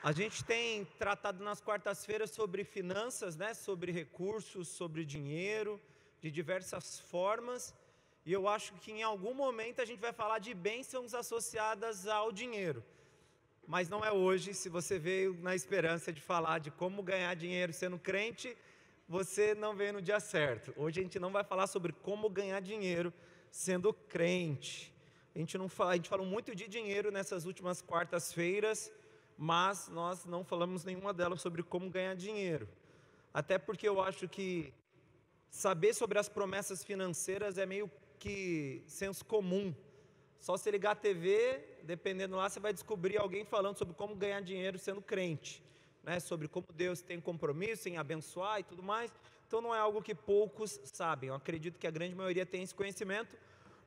A gente tem tratado nas quartas-feiras sobre finanças, né? Sobre recursos, sobre dinheiro, de diversas formas. E eu acho que em algum momento a gente vai falar de bênçãos associadas ao dinheiro. Mas não é hoje. Se você veio na esperança de falar de como ganhar dinheiro sendo crente, você não veio no dia certo. Hoje a gente não vai falar sobre como ganhar dinheiro sendo crente. A gente falou muito de dinheiro nessas últimas quartas-feiras, mas nós não falamos nenhuma delas sobre como ganhar dinheiro. Até porque eu acho que saber sobre as promessas financeiras é meio que senso comum. Só se ligar a TV, dependendo lá, você vai descobrir alguém falando sobre como ganhar dinheiro sendo crente, né? Sobre como Deus tem compromisso em abençoar e tudo mais. Então não é algo que poucos sabem. Eu acredito que a grande maioria tem esse conhecimento.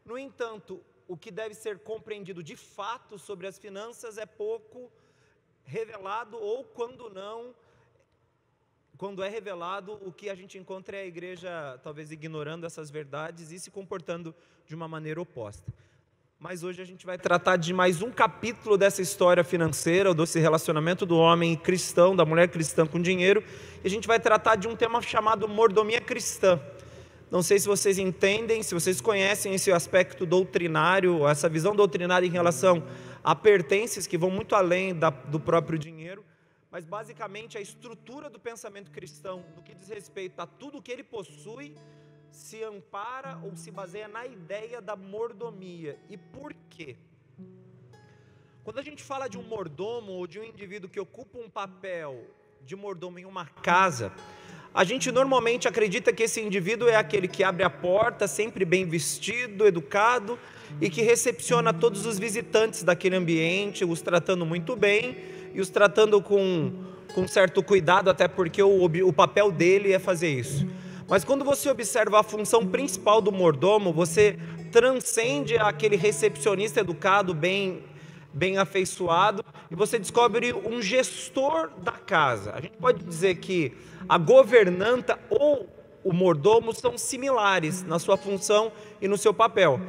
No entanto, o que deve ser compreendido de fato sobre as finanças é pouco revelado, ou quando é revelado, o que a gente encontra é a igreja talvez ignorando essas verdades e se comportando de uma maneira oposta. Mas hoje a gente vai tratar de mais um capítulo dessa história financeira, desse relacionamento do homem cristão, da mulher cristã com dinheiro, e a gente vai tratar de um tema chamado mordomia cristã. Não sei se vocês entendem, se vocês conhecem esse aspecto doutrinário, essa visão doutrinária em relação a pertences que vão muito além do próprio dinheiro, mas basicamente a estrutura do pensamento cristão, no que diz respeito a tudo que ele possui, se ampara ou se baseia na ideia da mordomia. E por quê? Quando a gente fala de um mordomo ou de um indivíduo que ocupa um papel de mordomo em uma casa, a gente normalmente acredita que esse indivíduo é aquele que abre a porta, sempre bem vestido, educado, e que recepciona todos os visitantes daquele ambiente, os tratando muito bem e os tratando com certo cuidado, até porque o papel dele é fazer isso. Mas quando você observa a função principal do mordomo, você transcende aquele recepcionista educado, bem afeiçoado, e você descobre um gestor da casa. A gente pode dizer que a governanta ou o mordomo são similares na sua função e no seu papel,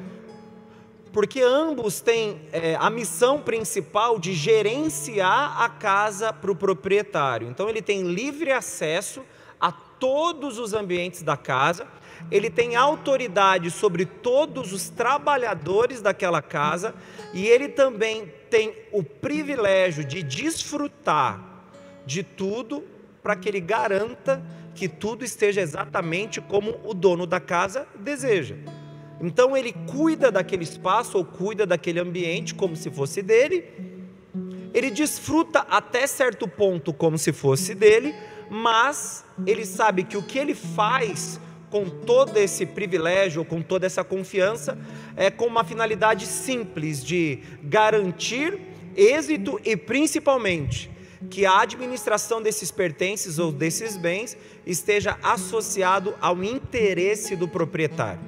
porque ambos têm a missão principal de gerenciar a casa para o proprietário. Então ele tem livre acesso a todos os ambientes da casa, ele tem autoridade sobre todos os trabalhadores daquela casa, e ele também tem o privilégio de desfrutar de tudo, para que ele garanta que tudo esteja exatamente como o dono da casa deseja. Então ele cuida daquele espaço ou cuida daquele ambiente como se fosse dele, ele desfruta até certo ponto como se fosse dele, mas ele sabe que o que ele faz com todo esse privilégio, com toda essa confiança, é com uma finalidade simples de garantir êxito e principalmente que a administração desses pertences ou desses bens esteja associado ao interesse do proprietário.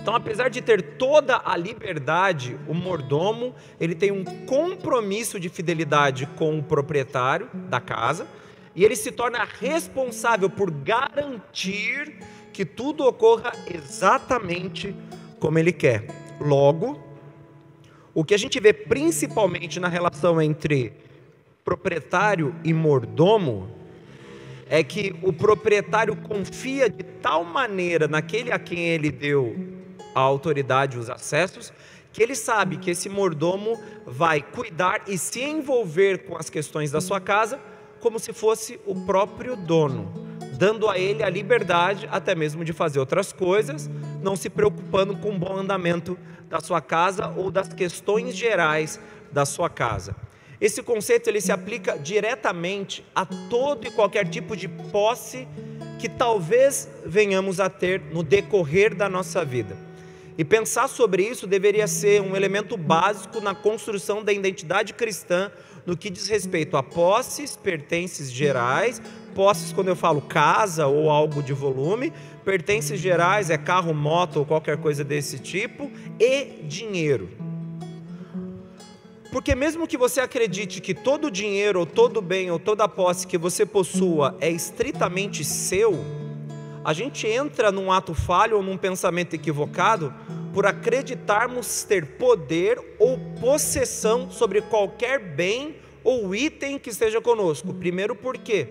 Então, apesar de ter toda a liberdade, o mordomo, ele tem um compromisso de fidelidade com o proprietário da casa, e ele se torna responsável por garantir que tudo ocorra exatamente como ele quer. Logo, o que a gente vê principalmente na relação entre proprietário e mordomo é que o proprietário confia de tal maneira naquele a quem ele deu a autoridade, os acessos, que ele sabe que esse mordomo vai cuidar e se envolver com as questões da sua casa como se fosse o próprio dono, dando a ele a liberdade até mesmo de fazer outras coisas, não se preocupando com o bom andamento da sua casa ou das questões gerais da sua casa. Esse conceito ele se aplica diretamente a todo e qualquer tipo de posse que talvez venhamos a ter no decorrer da nossa vida. E pensar sobre isso deveria ser um elemento básico na construção da identidade cristã no que diz respeito a posses, pertences gerais, posses quando eu falo casa ou algo de volume, pertences gerais é carro, moto ou qualquer coisa desse tipo, e dinheiro. Porque mesmo que você acredite que todo o dinheiro, ou todo bem, ou toda posse que você possua é estritamente seu, a gente entra num ato falho ou num pensamento equivocado por acreditarmos ter poder ou possessão sobre qualquer bem ou item que esteja conosco. Primeiro, por quê?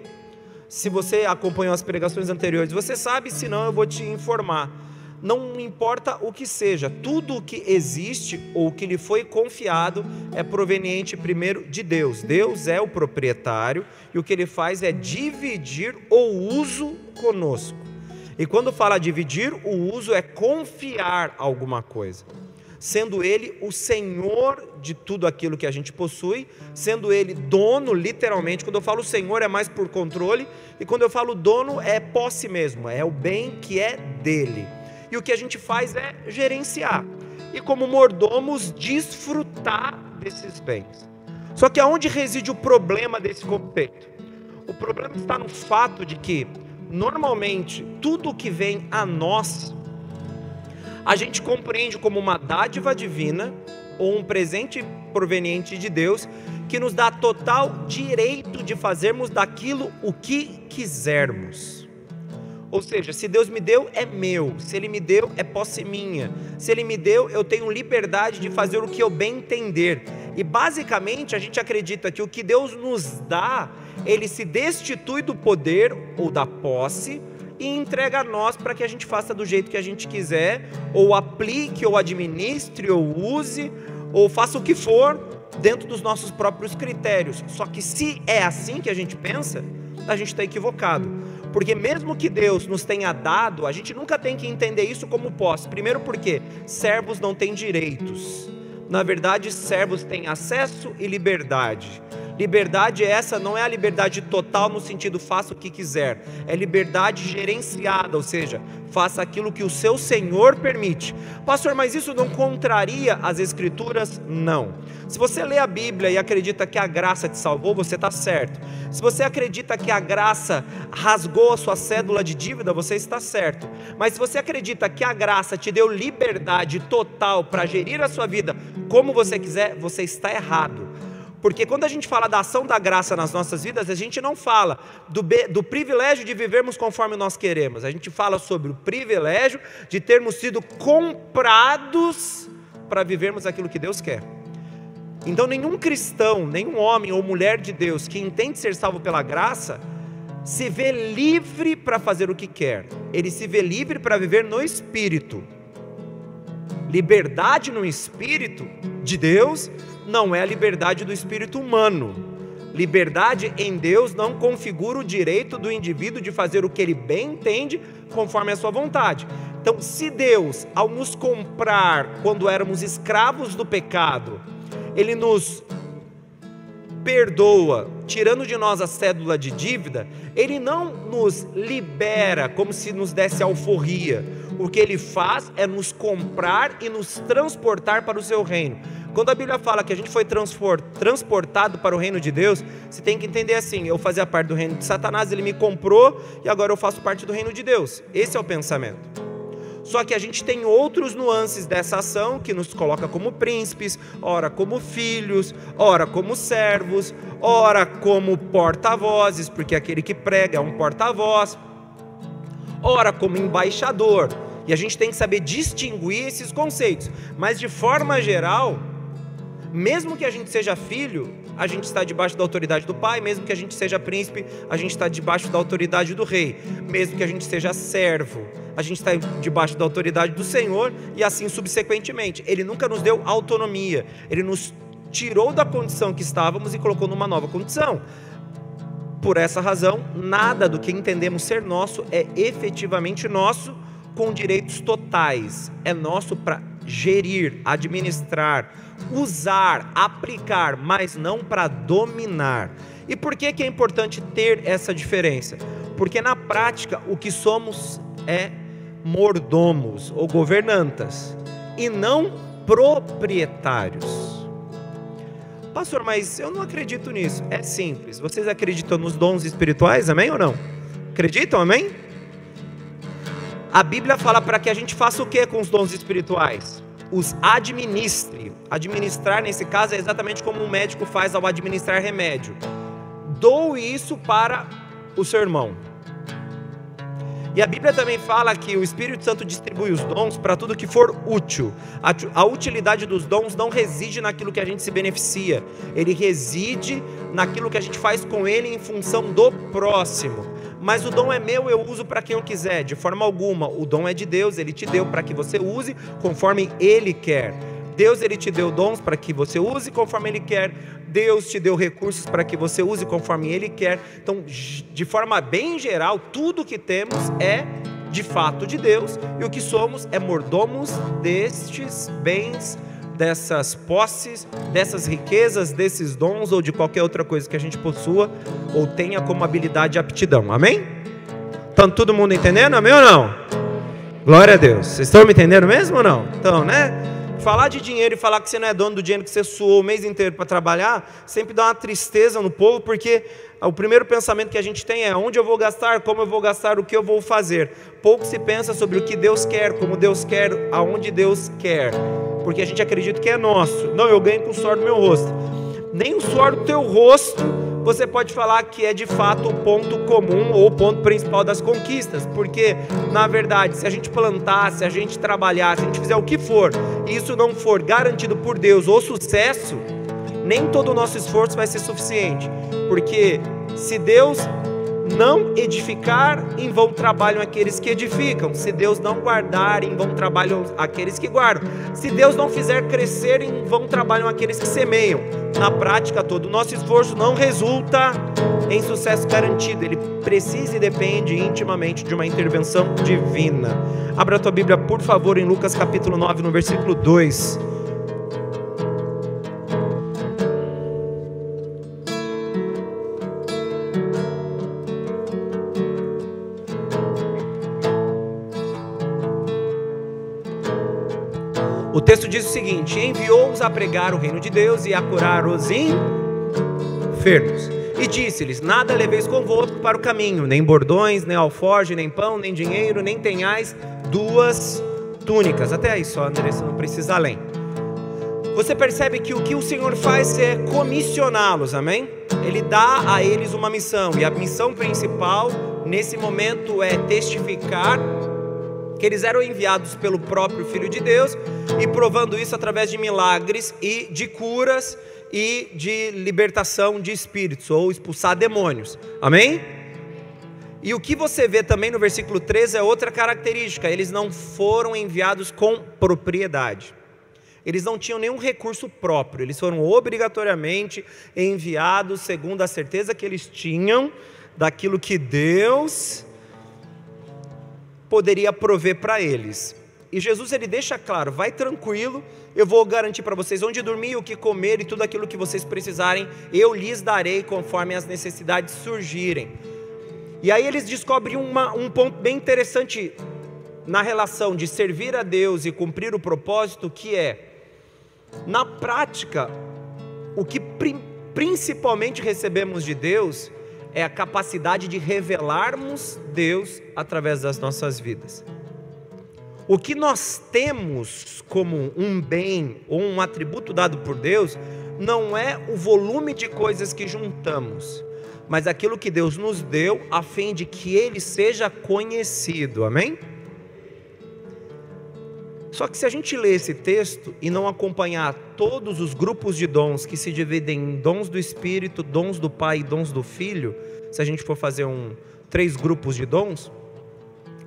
Se você acompanhou as pregações anteriores, você sabe, se não eu vou te informar. Não importa o que seja, tudo o que existe ou que lhe foi confiado é proveniente primeiro de Deus. Deus é o proprietário e o que ele faz é dividir o uso conosco. E quando fala dividir, o uso é confiar alguma coisa, sendo ele o Senhor de tudo aquilo que a gente possui, sendo ele dono, literalmente. Quando eu falo Senhor é mais por controle, e quando eu falo dono é posse mesmo, é o bem que é dele. E o que a gente faz é gerenciar, e como mordomos desfrutar desses bens. Só que aonde reside o problema desse conceito? O problema está no fato de que, normalmente, tudo que vem a nós, a gente compreende como uma dádiva divina, ou um presente proveniente de Deus, que nos dá total direito de fazermos daquilo o que quisermos. Ou seja, se Deus me deu, é meu. Se Ele me deu, é posse minha. Se Ele me deu, eu tenho liberdade de fazer o que eu bem entender. E basicamente a gente acredita que o que Deus nos dá, Ele se destitui do poder ou da posse e entrega a nós para que a gente faça do jeito que a gente quiser, ou aplique, ou administre, ou use, ou faça o que for dentro dos nossos próprios critérios. Só que se é assim que a gente pensa, a gente está equivocado. Porque mesmo que Deus nos tenha dado, a gente nunca tem que entender isso como posse. Primeiro porque servos não têm direitos. Na verdade, servos têm acesso e liberdade. Liberdade essa não é a liberdade total no sentido faça o que quiser. É liberdade gerenciada, ou seja, faça aquilo que o seu Senhor permite. Pastor, mas isso não contraria as Escrituras? Não. Se você lê a Bíblia e acredita que a graça te salvou, você está certo. Se você acredita que a graça rasgou a sua cédula de dívida, você está certo. Mas se você acredita que a graça te deu liberdade total para gerir a sua vida como você quiser, você está errado. Porque quando a gente fala da ação da graça nas nossas vidas, a gente não fala do privilégio de vivermos conforme nós queremos. A gente fala sobre o privilégio de termos sido comprados para vivermos aquilo que Deus quer. Então nenhum cristão, nenhum homem ou mulher de Deus que entende ser salvo pela graça, se vê livre para fazer o que quer. Ele se vê livre para viver no Espírito. Liberdade no Espírito de Deus não é a liberdade do espírito humano. Liberdade em Deus não configura o direito do indivíduo de fazer o que ele bem entende conforme a sua vontade. Então, se Deus, ao nos comprar quando éramos escravos do pecado, Ele nos perdoa, tirando de nós a cédula de dívida, Ele não nos libera como se nos desse alforria. O que Ele faz é nos comprar e nos transportar para o seu reino. Quando a Bíblia fala que a gente foi transportado para o reino de Deus, você tem que entender assim: eu fazia parte do reino de Satanás, ele me comprou e agora eu faço parte do reino de Deus. Esse é o pensamento. Só que a gente tem outros nuances dessa ação que nos coloca como príncipes, ora como filhos, ora como servos, ora como porta-vozes, porque aquele que prega é um porta-voz, ora como embaixador. E a gente tem que saber distinguir esses conceitos. Mas de forma geral, mesmo que a gente seja filho, a gente está debaixo da autoridade do pai. Mesmo que a gente seja príncipe, a gente está debaixo da autoridade do rei. Mesmo que a gente seja servo, a gente está debaixo da autoridade do Senhor, e assim subsequentemente. Ele nunca nos deu autonomia, Ele nos tirou da condição que estávamos e colocou numa nova condição. Por essa razão, nada do que entendemos ser nosso é efetivamente nosso, com direitos totais. É nosso para gerir, administrar, usar, aplicar, mas não para dominar. E por que é importante ter essa diferença? Porque na prática o que somos é mordomos ou governantas e não proprietários. Pastor, mas eu não acredito nisso. É simples. Vocês acreditam nos dons espirituais, amém ou não? Acreditam, amém? A Bíblia fala para que a gente faça o que com os dons espirituais? Os administre. Administrar nesse caso é exatamente como um médico faz ao administrar remédio. Dou isso para o seu irmão. E a Bíblia também fala que o Espírito Santo distribui os dons para tudo que for útil. A utilidade dos dons não reside naquilo que a gente se beneficia, ele reside naquilo que a gente faz com ele em função do próximo. Mas o dom é meu, eu uso para quem eu quiser, de forma alguma. O dom é de Deus, ele te deu para que você use conforme ele quer. Deus, ele te deu dons para que você use conforme ele quer. Deus te deu recursos para que você use conforme ele quer. Então, de forma bem geral, tudo que temos é de fato de Deus, e o que somos é mordomos destes bens, dessas posses, dessas riquezas, desses dons ou de qualquer outra coisa que a gente possua ou tenha como habilidade e aptidão. Amém? Então, todo mundo entendendo? Amém ou não? Glória a Deus. Vocês estão me entendendo mesmo ou não? Então, né? Falar de dinheiro e falar que você não é dono do dinheiro que você suou o mês inteiro para trabalhar, sempre dá uma tristeza no povo, porque o primeiro pensamento que a gente tem é: onde eu vou gastar, como eu vou gastar, o que eu vou fazer. Pouco se pensa sobre o que Deus quer, como Deus quer, aonde Deus quer, porque a gente acredita que é nosso. Não, eu ganho com o suor do meu rosto. Nem o suor do teu rosto você pode falar que é de fato o ponto comum ou o ponto principal das conquistas, porque na verdade, se a gente plantar, se a gente trabalhar, se a gente fizer o que for, e isso não for garantido por Deus o sucesso, nem todo o nosso esforço vai ser suficiente, porque se Deus não edificar, em vão trabalham aqueles que edificam. Se Deus não guardar, em vão trabalham aqueles que guardam. Se Deus não fizer crescer, em vão trabalham aqueles que semeiam. Na prática, todo o nosso esforço não resulta em sucesso garantido. Ele precisa e depende intimamente de uma intervenção divina. Abra a tua Bíblia, por favor, em Lucas capítulo 9, no versículo 2. O texto diz o seguinte: enviou-os a pregar o reino de Deus e a curar os enfermos. E disse-lhes: nada leveis convosco para o caminho, nem bordões, nem alforje, nem pão, nem dinheiro, nem tenhais 2 túnicas. Até aí só, Andressa, não precisa além. Você percebe que o que o Senhor faz é comissioná-los, amém? Ele dá a eles uma missão, e a missão principal nesse momento é testificar que eles eram enviados pelo próprio Filho de Deus, e provando isso através de milagres e de curas e de libertação de espíritos, ou expulsar demônios, amém? E o que você vê também no versículo 13 é outra característica: eles não foram enviados com propriedade, eles não tinham nenhum recurso próprio, eles foram obrigatoriamente enviados segundo a certeza que eles tinham daquilo que Deus poderia prover para eles. E Jesus, ele deixa claro: vai tranquilo, eu vou garantir para vocês onde dormir, o que comer, e tudo aquilo que vocês precisarem eu lhes darei conforme as necessidades surgirem. E aí eles descobrem um ponto bem interessante na relação de servir a Deus e cumprir o propósito, que é, na prática, o que principalmente recebemos de Deus é a capacidade de revelarmos Deus através das nossas vidas. O que nós temos como um bem ou um atributo dado por Deus não é o volume de coisas que juntamos, mas aquilo que Deus nos deu a fim de que Ele seja conhecido, amém? Só que se a gente ler esse texto e não acompanhar todos os grupos de dons que se dividem em dons do Espírito, dons do Pai e dons do Filho, se a gente for fazer 3 grupos de dons,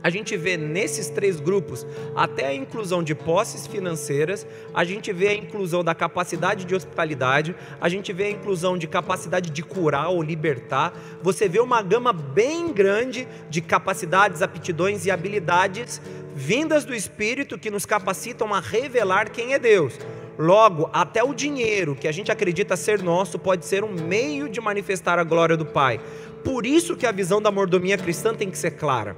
a gente vê nesses 3 grupos até a inclusão de posses financeiras, a gente vê a inclusão da capacidade de hospitalidade, a gente vê a inclusão de capacidade de curar ou libertar. Você vê uma gama bem grande de capacidades, aptidões e habilidades vindas do Espírito que nos capacitam a revelar quem é Deus. Logo, até o dinheiro que a gente acredita ser nosso pode ser um meio de manifestar a glória do Pai. Por isso que a visão da mordomia cristã tem que ser clara.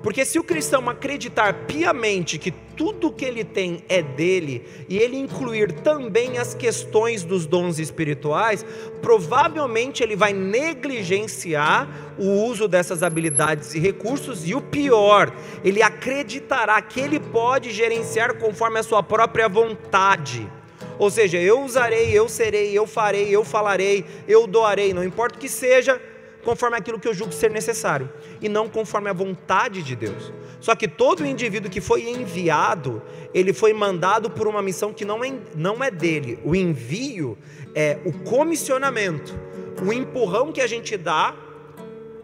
Porque se o cristão acreditar piamente que tudo que ele tem é dele, e ele incluir também as questões dos dons espirituais, provavelmente ele vai negligenciar o uso dessas habilidades e recursos, e o pior, ele acreditará que ele pode gerenciar conforme a sua própria vontade. Ou seja, eu usarei, eu serei, eu farei, eu falarei, eu doarei, não importa o que seja, conforme aquilo que eu julgo ser necessário, e não conforme a vontade de Deus. Só que todo indivíduo que foi enviado, ele foi mandado por uma missão que não é dele. O envio é o comissionamento, o empurrão que a gente dá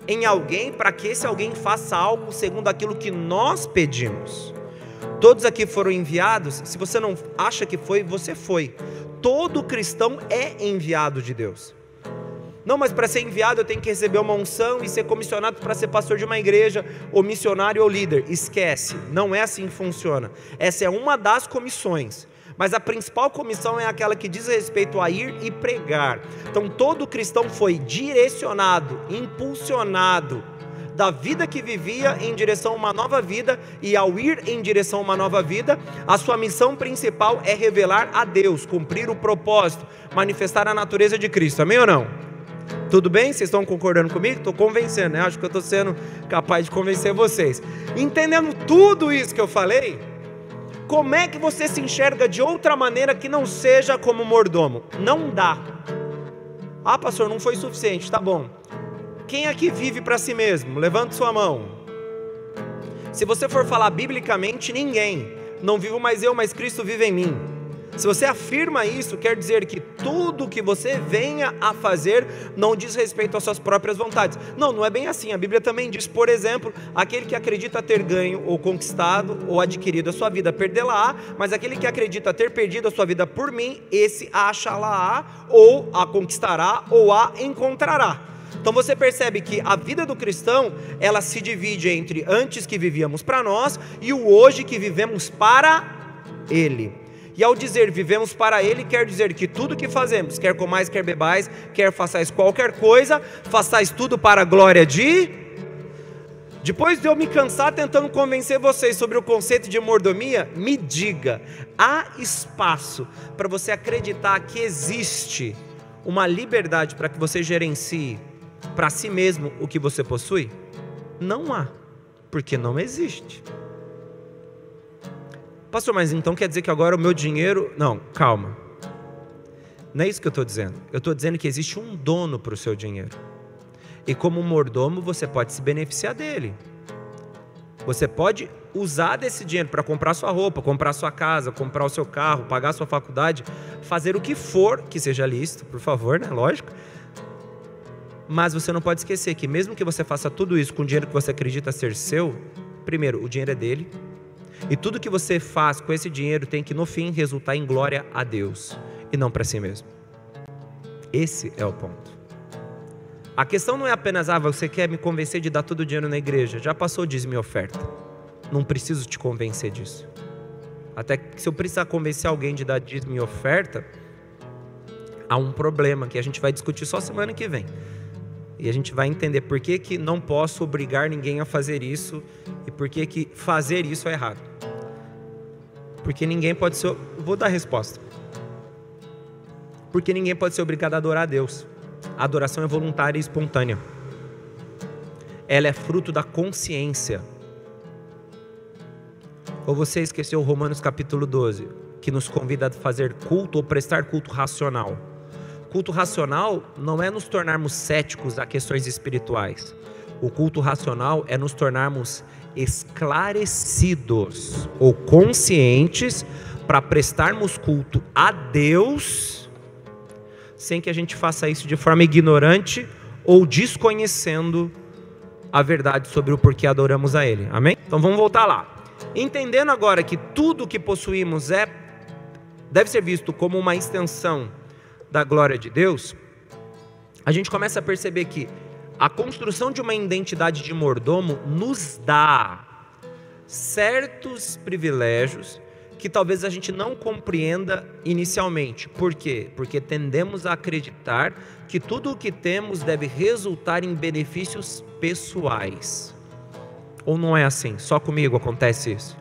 em alguém para que esse alguém faça algo segundo aquilo que nós pedimos. Todos aqui foram enviados. Se você não acha que foi, você foi. Todo cristão é enviado de Deus. Não, mas para ser enviado eu tenho que receber uma unção e ser comissionado para ser pastor de uma igreja, ou missionário ou líder. Esquece, não é assim que funciona. Essa é uma das comissões, mas a principal comissão é aquela que diz respeito a ir e pregar. Então todo cristão foi direcionado, impulsionado da vida que vivia em direção a uma nova vida, e ao ir em direção a uma nova vida, a sua missão principal é revelar a Deus, cumprir o propósito, manifestar a natureza de Cristo. Amém ou não? Tudo bem? Vocês estão concordando comigo? Estou convencendo, né? Acho que eu estou sendo capaz de convencer vocês. Entendendo tudo isso que eu falei, como é que você se enxerga de outra maneira que não seja como mordomo? Não dá. Ah, pastor, não foi suficiente. Tá bom. Quem aqui vive para si mesmo? Levante sua mão. Se você for falar biblicamente, ninguém. Não vivo mais eu, mas Cristo vive em mim. Se você afirma isso, quer dizer que tudo que você venha a fazer não diz respeito às suas próprias vontades. Não, não é bem assim. A Bíblia também diz, por exemplo, aquele que acredita ter ganho ou conquistado ou adquirido a sua vida, perdê-la-á, mas aquele que acredita ter perdido a sua vida por mim, esse a achá-la-á, ou a conquistará, ou a encontrará. Então você percebe que a vida do cristão, ela se divide entre antes que vivíamos para nós e o hoje que vivemos para Ele. E ao dizer vivemos para Ele, quer dizer que tudo que fazemos, quer comais, quer bebais, quer façais qualquer coisa, façais tudo para a glória de... Depois de eu me cansar tentando convencer vocês sobre o conceito de mordomia, me diga, há espaço para você acreditar que existe uma liberdade para que você gerencie para si mesmo o que você possui? Não há, porque não existe. Pastor, mas então quer dizer que agora o meu dinheiro... Não, calma. Não é isso que eu estou dizendo. Eu estou dizendo que existe um dono para o seu dinheiro. E como mordomo, você pode se beneficiar dele. Você pode usar desse dinheiro para comprar sua roupa, comprar sua casa, comprar o seu carro, pagar sua faculdade, fazer o que for, que seja lícito, por favor, né? Lógico. Mas você não pode esquecer que mesmo que você faça tudo isso com o dinheiro que você acredita ser seu, primeiro, o dinheiro é dele. E tudo que você faz com esse dinheiro tem que no fim resultar em glória a Deus e não para si mesmo. Esse é o ponto. A questão não é apenas, você quer me convencer de dar todo o dinheiro na igreja. Já passou o dízimo e oferta. Não preciso te convencer disso. Até que se eu precisar convencer alguém de dar dízimo e oferta, há um problema que a gente vai discutir só semana que vem. E a gente vai entender por que que não posso obrigar ninguém a fazer isso e por que que fazer isso é errado. Porque ninguém pode ser... Vou dar a resposta. Porque ninguém pode ser obrigado a adorar a Deus. A adoração é voluntária e espontânea. Ela é fruto da consciência. Ou você esqueceu Romanos capítulo 12, que nos convida a fazer culto ou prestar culto racional. Culto racional não é nos tornarmos céticos a questões espirituais. O culto racional é nos tornarmos esclarecidos ou conscientes para prestarmos culto a Deus, sem que a gente faça isso de forma ignorante ou desconhecendo a verdade sobre o porquê adoramos a Ele. Amém? Então vamos voltar lá. Entendendo agora que tudo que possuímos deve ser visto como uma extensão da glória de Deus, a gente começa a perceber que a construção de uma identidade de mordomo nos dá certos privilégios que talvez a gente não compreenda inicialmente. Por quê? Porque tendemos a acreditar que tudo o que temos deve resultar em benefícios pessoais. Ou não é assim? Só comigo acontece isso?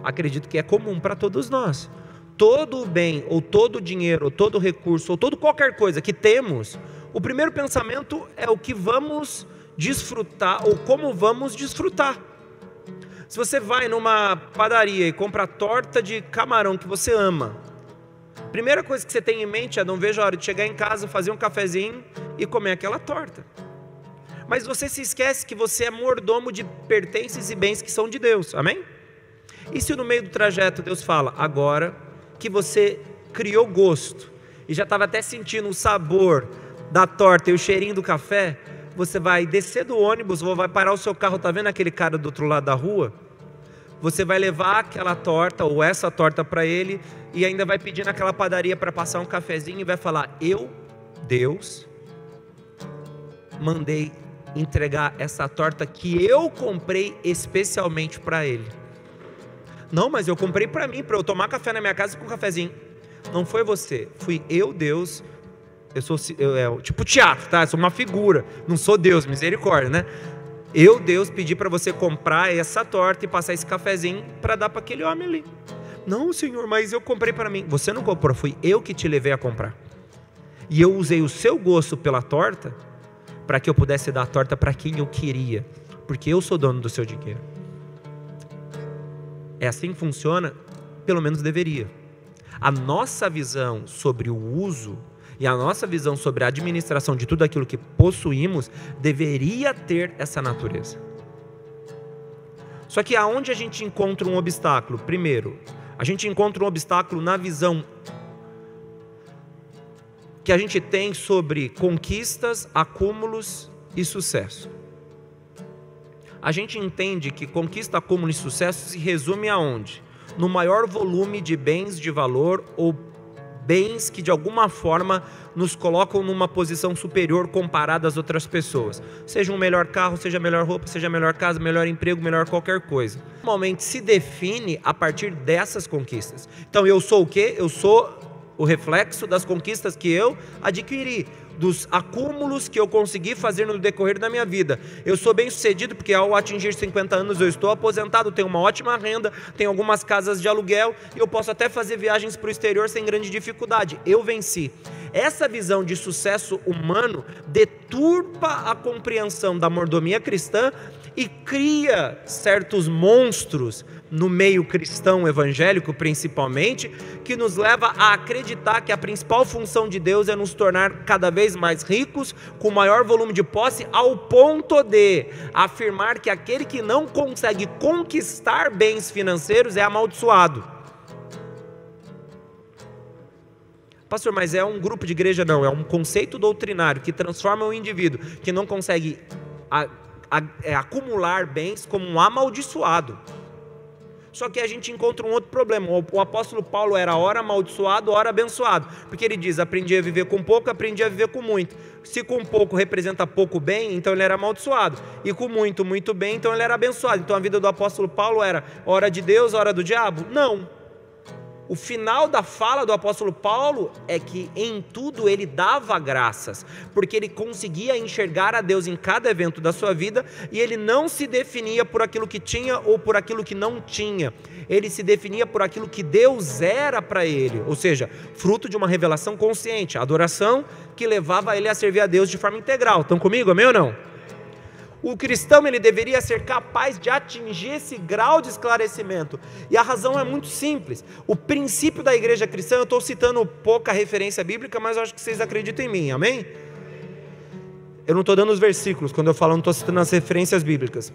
Acredito que é comum para todos nós. Todo o bem, ou todo o dinheiro, ou todo o recurso, ou todo qualquer coisa que temos, o primeiro pensamento é o que vamos desfrutar, ou como vamos desfrutar. Se você vai numa padaria e compra torta de camarão que você ama, Primeira coisa que você tem em mente é: não vejo a hora de chegar em casa, fazer um cafezinho e comer aquela torta. Mas você se esquece que você é mordomo de pertences e bens que são de Deus, amém? E se no meio do trajeto Deus fala: agora que você criou gosto e já estava até sentindo o sabor da torta e o cheirinho do café, você vai descer do ônibus, vai parar o seu carro, tá vendo aquele cara do outro lado da rua? Você vai levar aquela torta ou essa torta para ele e ainda vai pedir naquela padaria para passar um cafezinho e vai falar: eu, Deus, mandei entregar essa torta que eu comprei especialmente para ele. Não, mas eu comprei para mim, para eu tomar café na minha casa com um cafezinho. Não foi você, fui eu, Deus. Eu sou tipo teatro, tá? Eu sou uma figura, não sou Deus, misericórdia, né? Eu, Deus, pedi para você comprar essa torta e passar esse cafezinho para dar para aquele homem ali. Não, Senhor, mas eu comprei para mim. Você não comprou, fui eu que te levei a comprar. E eu usei o seu gosto pela torta para que eu pudesse dar a torta para quem eu queria, porque eu sou dono do seu dinheiro. É assim que funciona, pelo menos deveria. A nossa visão sobre o uso e a nossa visão sobre a administração de tudo aquilo que possuímos deveria ter essa natureza. Só que aonde a gente encontra um obstáculo? Primeiro, a gente encontra um obstáculo na visão que a gente tem sobre conquistas, acúmulos e sucesso. A gente entende que conquista, acúmulo e sucesso se resume aonde? No maior volume de bens de valor ou bens que de alguma forma nos colocam numa posição superior comparada às outras pessoas. Seja um melhor carro, seja melhor roupa, seja melhor casa, melhor emprego, melhor qualquer coisa. Normalmente se define a partir dessas conquistas. Então eu sou o quê? Eu sou o reflexo das conquistas que eu adquiri, dos acúmulos que eu consegui fazer no decorrer da minha vida. Eu sou bem sucedido porque ao atingir 50 anos eu estou aposentado, tenho uma ótima renda, tenho algumas casas de aluguel e eu posso até fazer viagens para o exterior sem grande dificuldade. Eu venci. Essa visão de sucesso humano deturpa a compreensão da mordomia cristã e cria certos monstros no meio cristão evangélico principalmente, que nos leva a acreditar que a principal função de Deus é nos tornar cada vez mais ricos, com maior volume de posse, ao ponto de afirmar que aquele que não consegue conquistar bens financeiros é amaldiçoado. Pastor, mas é um grupo de igreja? Não, é um conceito doutrinário que transforma o indivíduo que não consegue acumular bens como um amaldiçoado. Só que a gente encontra um outro problema. O apóstolo Paulo era ora amaldiçoado, ora abençoado, porque ele diz: aprendi a viver com pouco, aprendi a viver com muito. Se com pouco representa pouco bem, então ele era amaldiçoado, e com muito, muito bem, então ele era abençoado. Então a vida do apóstolo Paulo era hora de Deus, hora do diabo? Não. O final da fala do apóstolo Paulo é que em tudo ele dava graças, porque ele conseguia enxergar a Deus em cada evento da sua vida, e ele não se definia por aquilo que tinha ou por aquilo que não tinha, ele se definia por aquilo que Deus era para ele, ou seja, fruto de uma revelação consciente, a adoração que levava ele a servir a Deus de forma integral. Estão comigo, amém ou não? O cristão, ele deveria ser capaz de atingir esse grau de esclarecimento, e a razão é muito simples. O princípio da igreja cristã, eu estou citando pouca referência bíblica, mas eu acho que vocês acreditam em mim, amém? Eu não estou dando os versículos, quando eu falo, não estou citando as referências bíblicas.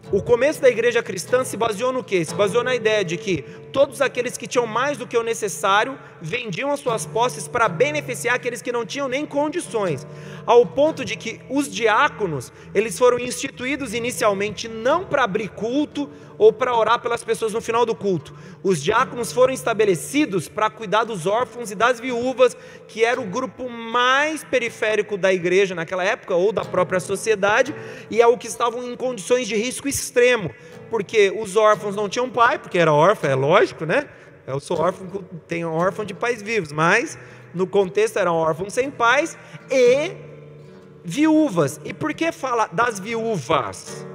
O começo da igreja cristã se baseou no quê? Se baseou na ideia de que todos aqueles que tinham mais do que o necessário vendiam as suas posses para beneficiar aqueles que não tinham nem condições, ao ponto de que os diáconos, eles foram instituídos inicialmente não para abrir culto ou para orar pelas pessoas no final do culto. Os diáconos foram estabelecidos para cuidar dos órfãos e das viúvas, que era o grupo mais periférico da igreja naquela época, ou da própria sociedade, e é o que estavam em condições de risco extremo, porque os órfãos não tinham pai, porque era órfão, é lógico, né? Eu sou órfão, tenho órfão de pais vivos, mas no contexto eram órfãos sem pais e viúvas. E por que fala das viúvas?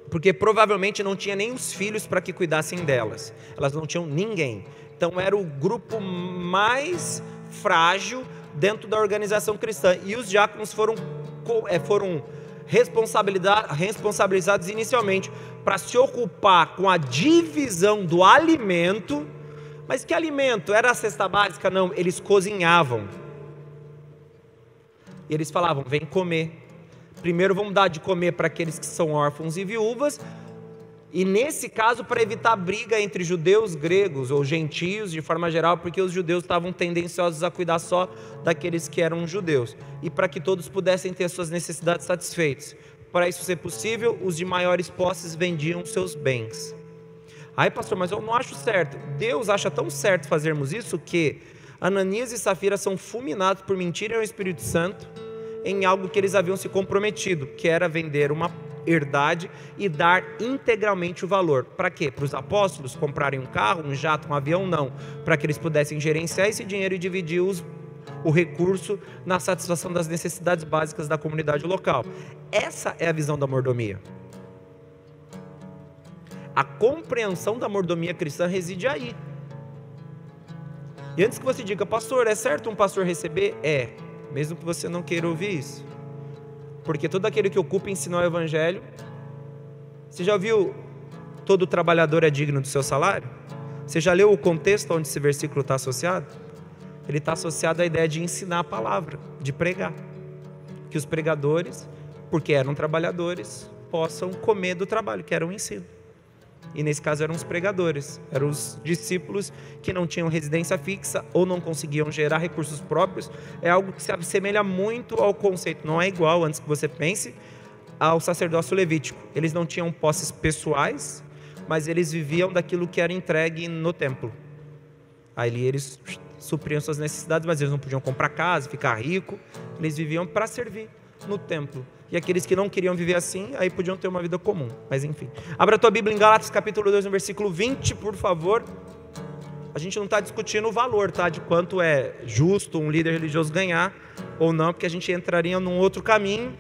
Porque provavelmente não tinha nem os filhos para que cuidassem delas, elas não tinham ninguém, então era o grupo mais frágil dentro da organização cristã, e os diáconos foram responsabilizados inicialmente para se ocupar com a divisão do alimento, Mas que alimento? Era a cesta básica? Não, eles cozinhavam. E eles falavam, vem comer. Primeiro vamos dar de comer para aqueles que são órfãos e viúvas, e nesse caso para evitar briga entre judeus, gregos ou gentios de forma geral, porque os judeus estavam tendenciosos a cuidar só daqueles que eram judeus, e para que todos pudessem ter suas necessidades satisfeitas. Para isso ser possível, os de maiores posses vendiam seus bens. Ai pastor, mas eu não acho certo. Deus acha tão certo fazermos isso que Ananias e Safira são fulminados por mentirem ao Espírito Santo em algo que eles haviam se comprometido, que era vender uma herdade e dar integralmente o valor. Para quê? Para os apóstolos comprarem um carro, um jato, um avião? Não. Para que eles pudessem gerenciar esse dinheiro e dividir o recurso na satisfação das necessidades básicas da comunidade local. Essa é a visão da mordomia. A compreensão da mordomia cristã reside aí. E antes que você diga, pastor, é certo um pastor receber? É. Mesmo que você não queira ouvir isso, porque todo aquele que ocupa ensinar o evangelho. Você já ouviu todo trabalhador é digno do seu salário? Você já leu o contexto onde esse versículo está associado? Ele está associado à ideia de ensinar a palavra, de pregar, que os pregadores, porque eram trabalhadores, possam comer do trabalho, que era um ensino. E nesse caso eram os pregadores, eram os discípulos que não tinham residência fixa ou não conseguiam gerar recursos próprios. É algo que se assemelha muito ao conceito, não é igual, antes que você pense, ao sacerdócio levítico. Eles não tinham posses pessoais, mas eles viviam daquilo que era entregue no templo. Aí eles supriam suas necessidades, mas eles não podiam comprar casa, ficar rico. Eles viviam para servir no templo. E aqueles que não queriam viver assim, aí podiam ter uma vida comum. Mas enfim. Abra a tua Bíblia em Gálatas capítulo 2, no versículo 20, por favor. A gente não está discutindo o valor, tá? De quanto é justo um líder religioso ganhar ou não, porque a gente entraria num outro caminho.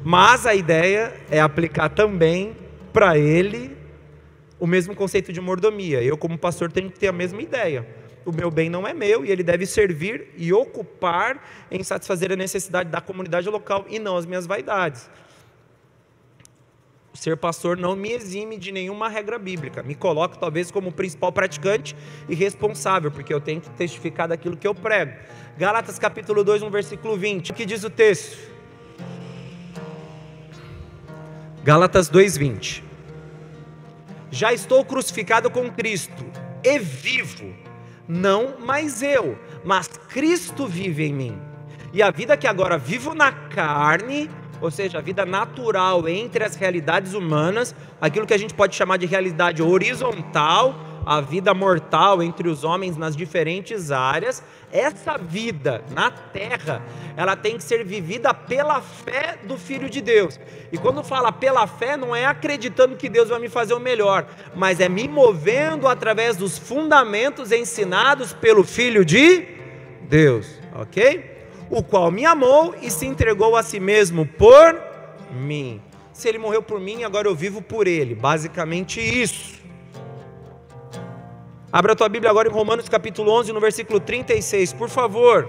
Mas a ideia é aplicar também para ele o mesmo conceito de mordomia. Eu, como pastor, tenho que ter a mesma ideia. O meu bem não é meu e ele deve servir e ocupar em satisfazer a necessidade da comunidade local e não as minhas vaidades. Ser pastor não me exime de nenhuma regra bíblica, me coloca talvez como o principal praticante e responsável, porque eu tenho que testificar daquilo que eu prego. Gálatas capítulo 2, no versículo 20, o que diz o texto? Gálatas 2, 20. Já estou crucificado com Cristo e vivo, não mais eu, mas Cristo vive em mim. E a vida que agora vivo na carne, ou seja, a vida natural entre as realidades humanas, aquilo que a gente pode chamar de realidade horizontal, a vida mortal entre os homens nas diferentes áreas, essa vida na terra, ela tem que ser vivida pela fé do Filho de Deus. E quando fala pela fé, não é acreditando que Deus vai me fazer o melhor, mas é me movendo através dos fundamentos ensinados pelo Filho de Deus, ok? O qual me amou e se entregou a si mesmo por mim. Se ele morreu por mim, agora eu vivo por ele, basicamente isso. Abra a tua Bíblia agora em Romanos capítulo 11, no versículo 36, por favor.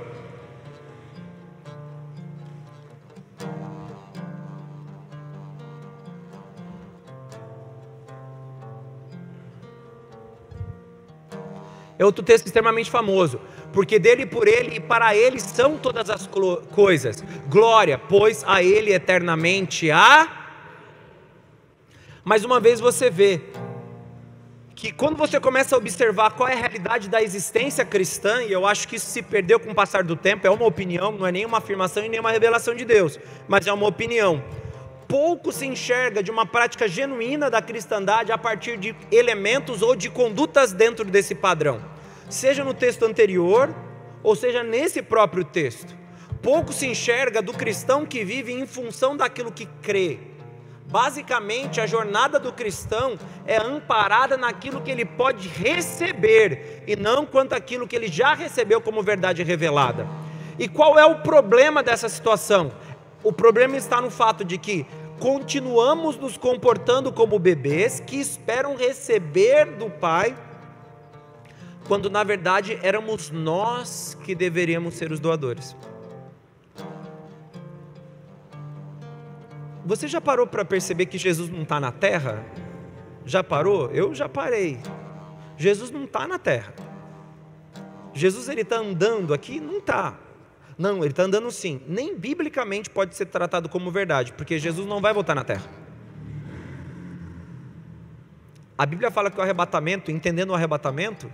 É outro texto extremamente famoso. Porque dele, por ele e para ele são todas as coisas. Glória, pois a ele eternamente há. Mais uma vez você vê que quando você começa a observar qual é a realidade da existência cristã, e eu acho que isso se perdeu com o passar do tempo, é uma opinião, não é nenhuma afirmação e nem uma revelação de Deus, mas é uma opinião. Pouco se enxerga de uma prática genuína da cristandade a partir de elementos ou de condutas dentro desse padrão, seja no texto anterior, ou seja nesse próprio texto. Pouco se enxerga do cristão que vive em função daquilo que crê. Basicamente, a jornada do cristão é amparada naquilo que ele pode receber, e não quanto aquilo que ele já recebeu como verdade revelada. E qual é o problema dessa situação? O problema está no fato de que continuamos nos comportando como bebês que esperam receber do Pai, quando na verdade éramos nós que deveríamos ser os doadores. Você já parou para perceber que Jesus não está na terra? Já parou? Eu já parei. Jesus não está na terra. Jesus ele está andando aqui? Não está. Não, ele está andando sim. Nem biblicamente pode ser tratado como verdade, porque Jesus não vai voltar na terra. A Bíblia fala que o arrebatamento, entendendo o arrebatamento,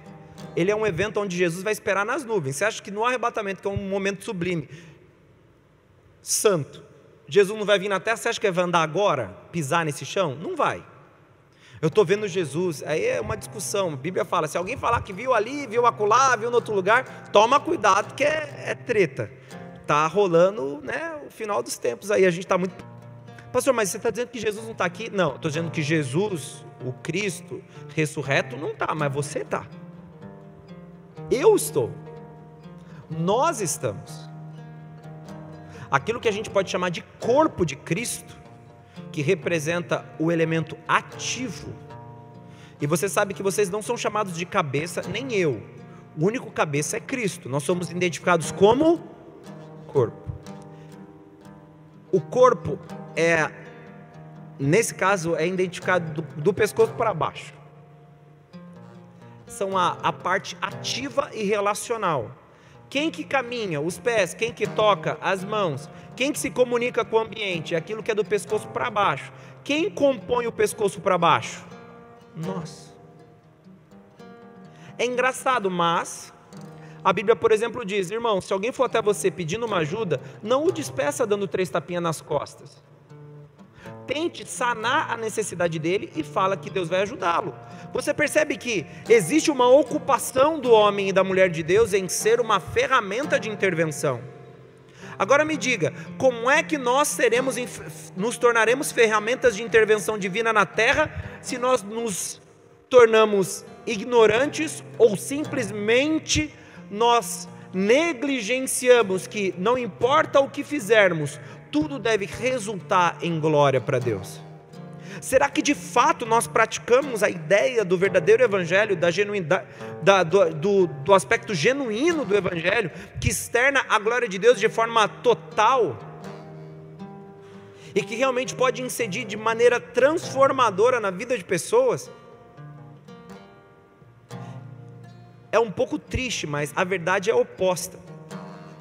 ele é um evento onde Jesus vai esperar nas nuvens. Você acha que no arrebatamento, que é um momento sublime, santo, Jesus não vai vir na terra? Você acha que ele vai andar agora, pisar nesse chão? Não vai. Eu estou vendo Jesus, aí é uma discussão. A Bíblia fala, se alguém falar que viu ali, viu acolá, viu no outro lugar, toma cuidado que é treta. Está rolando, né, o final dos tempos aí, a gente está muito... Pastor, mas você está dizendo que Jesus não está aqui? Não, estou dizendo que Jesus, o Cristo ressurreto, não está, mas você está. Eu estou. Nós estamos. Aquilo que a gente pode chamar de corpo de Cristo, que representa o elemento ativo. E você sabe que vocês não são chamados de cabeça, nem eu. O único cabeça é Cristo. Nós somos identificados como corpo. O corpo nesse caso, é identificado do pescoço para baixo. São a parte ativa e relacional. Quem que caminha? Os pés. Quem que toca? As mãos. Quem que se comunica com o ambiente? Aquilo que é do pescoço para baixo. Quem compõe o pescoço para baixo? Nós. É engraçado, mas a Bíblia, por exemplo, diz: irmão, se alguém for até você pedindo uma ajuda, não o despeça dando 3 tapinhas nas costas. Tente sanar a necessidade dele e fala que Deus vai ajudá-lo. Você percebe que existe uma ocupação do homem e da mulher de Deus em ser uma ferramenta de intervenção. Agora me diga, como é que nós nos tornaremos ferramentas de intervenção divina na terra se nós nos tornamos ignorantes ou simplesmente nós negligenciamos que não importa o que fizermos, tudo deve resultar em glória para Deus? Será que de fato nós praticamos a ideia do verdadeiro evangelho, da genuinidade, do aspecto genuíno do evangelho, que externa a glória de Deus de forma total e que realmente pode incidir de maneira transformadora na vida de pessoas? É um pouco triste, mas a verdade é oposta.